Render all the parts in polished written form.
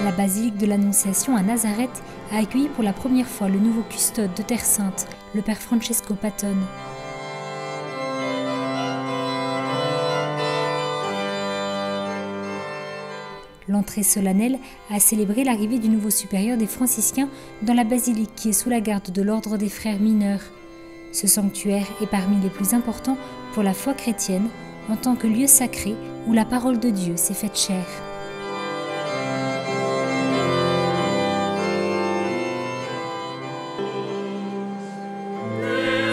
La basilique de l'Annonciation à Nazareth a accueilli pour la première fois le nouveau custode de Terre Sainte, le père Francesco Patton. L'entrée solennelle a célébré l'arrivée du nouveau supérieur des franciscains dans la basilique qui est sous la garde de l'ordre des frères mineurs. Ce sanctuaire est parmi les plus importants pour la foi chrétienne en tant que lieu sacré où la parole de Dieu s'est faite chair.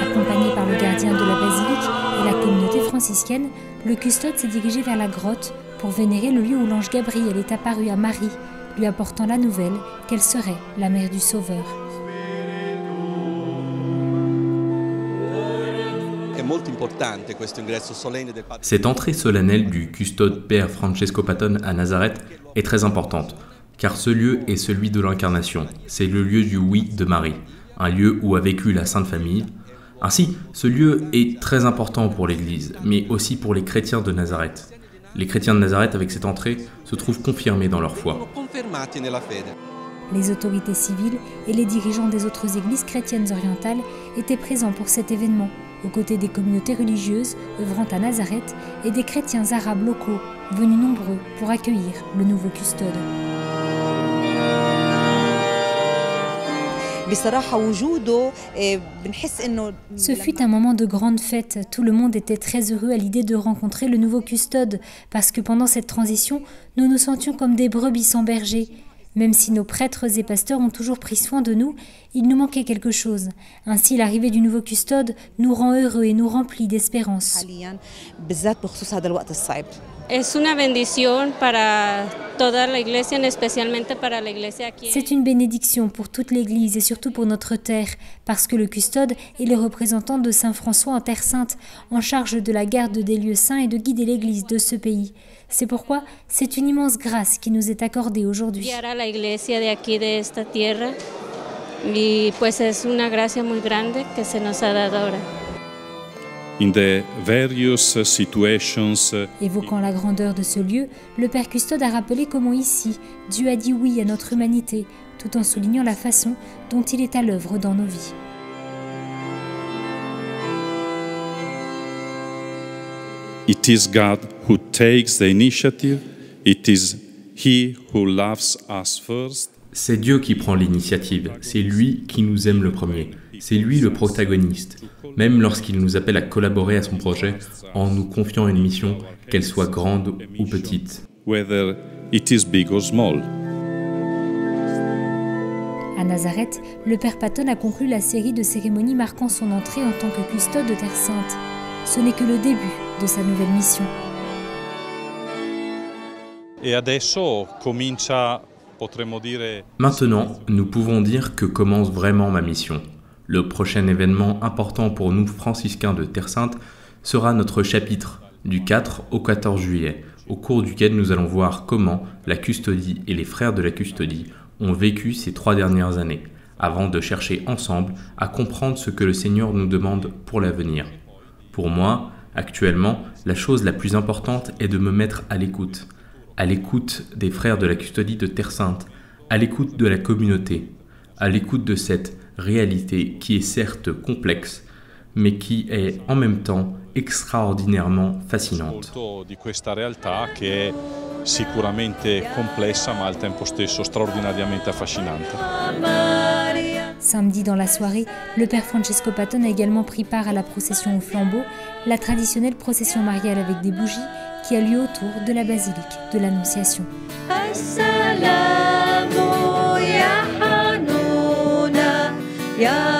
Accompagné par le gardien de la basilique et la communauté franciscaine, le custode s'est dirigé vers la grotte pour vénérer le lieu où l'ange Gabriel est apparu à Marie, lui apportant la nouvelle qu'elle serait la mère du Sauveur. Cette entrée solennelle du custode père Francesco Patton à Nazareth est très importante, car ce lieu est celui de l'incarnation, c'est le lieu du oui de Marie, un lieu où a vécu la Sainte Famille. Ainsi, ce lieu est très important pour l'Église, mais aussi pour les chrétiens de Nazareth. Les chrétiens de Nazareth, avec cette entrée, se trouvent confirmés dans leur foi. Les autorités civiles et les dirigeants des autres églises chrétiennes orientales étaient présents pour cet événement, aux côtés des communautés religieuses œuvrant à Nazareth et des chrétiens arabes locaux, venus nombreux pour accueillir le nouveau custode. Ce fut un moment de grande fête. Tout le monde était très heureux à l'idée de rencontrer le nouveau custode, parce que pendant cette transition, nous nous sentions comme des brebis sans berger. Même si nos prêtres et pasteurs ont toujours pris soin de nous, il nous manquait quelque chose. Ainsi, l'arrivée du nouveau custode nous rend heureux et nous remplit d'espérance. C'est une bénédiction pour toute l'Église et surtout pour notre terre, parce que le custode est le représentant de Saint François en Terre Sainte, en charge de la garde des lieux saints et de guider l'Église de ce pays. C'est pourquoi c'est une immense grâce qui nous est accordée aujourd'hui. Évoquant la grandeur de ce lieu, le père custode a rappelé comment ici, Dieu a dit oui à notre humanité, tout en soulignant la façon dont il est à l'œuvre dans nos vies. It is God who takes the initiative. It is He who loves us first. C'est Dieu qui prend l'initiative, c'est lui qui nous aime le premier, c'est lui le protagoniste, même lorsqu'il nous appelle à collaborer à son projet en nous confiant une mission, qu'elle soit grande ou petite. Whether it is big or small. À Nazareth, le père Patton a conclu la série de cérémonies marquant son entrée en tant que custode de Terre Sainte. Ce n'est que le début de sa nouvelle mission. Maintenant, nous pouvons dire que commence vraiment ma mission. Le prochain événement important pour nous franciscains de Terre Sainte sera notre chapitre du 4 au 14 juillet, au cours duquel nous allons voir comment la custodie et les frères de la custodie ont vécu ces 3 dernières années, avant de chercher ensemble à comprendre ce que le Seigneur nous demande pour l'avenir. Pour moi, actuellement, la chose la plus importante est de me mettre à l'écoute des frères de la custodie de Terre Sainte, à l'écoute de la communauté, à l'écoute de cette réalité qui est certes complexe, mais qui est en même temps extraordinairement fascinante. Samedi dans la soirée, le père Francesco Patton a également pris part à la procession au flambeau, la traditionnelle procession mariale avec des bougies qui a lieu autour de la basilique de l'Annonciation. Assalamu ya Hanuna ya